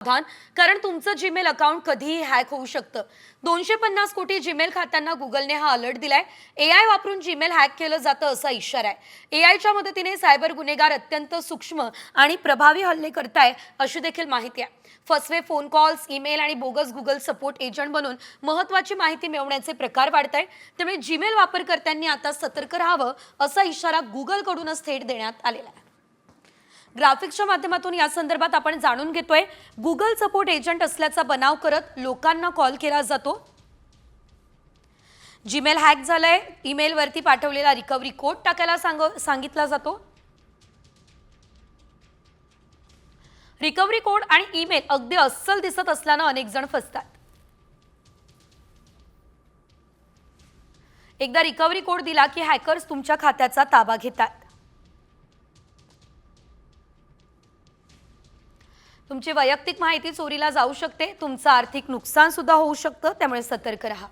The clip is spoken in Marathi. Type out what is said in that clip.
सावधान, कारण तुमचं जीमेल अकाउंट कधीही हॅक होऊ शकतं. 250 कोटी जीमेल खात्यांना गुगलने हा अलर्ट दिलाय. एआय वापरून जीमेल हॅक केलं जातं असा इशारा आहे. एआयच्या मदतीने सायबर गुन्हेगार अत्यंत सूक्ष्म आणि प्रभावी हल्ले करताय अशी देखील माहिती आहे. फसवे फोन कॉल्स, ईमेल आणि बोगस गुगल सपोर्ट एजंट बनून महत्त्वाची माहिती मिळवण्याचे प्रकार वाढत आहेत. त्यामुळे जीमेल वापरकर्त्यांनी आता सतर्क राहावं असा इशारा गुगलकडूनच थेट देण्यात आलेला आहे. ग्राफिक्सच्या माध्यमातून या संदर्भात आपण जाणून घेतोय. गुगल सपोर्ट एजंट असल्याचा बनाव करत लोकांना कॉल केला जातो. जीमेल हॅक झालंय, ईमेल वरती पाठवलेला रिकव्हरी कोड टाकायला सांगितला जातो. रिकव्हरी कोड आणि ईमेल अगदी अस्सल दिसत असल्यानं अनेक जण फसतात. एकदा रिकव्हरी कोड दिला की हॅकर्स तुमच्या खात्याचा ताबा घेतात. तुमची वैयक्तिक माहिती चोरीला जाऊ शकते. तुमचं आर्थिक नुकसान सुद्धा होऊ शकतं. त्यामुळे सतर्क राहा.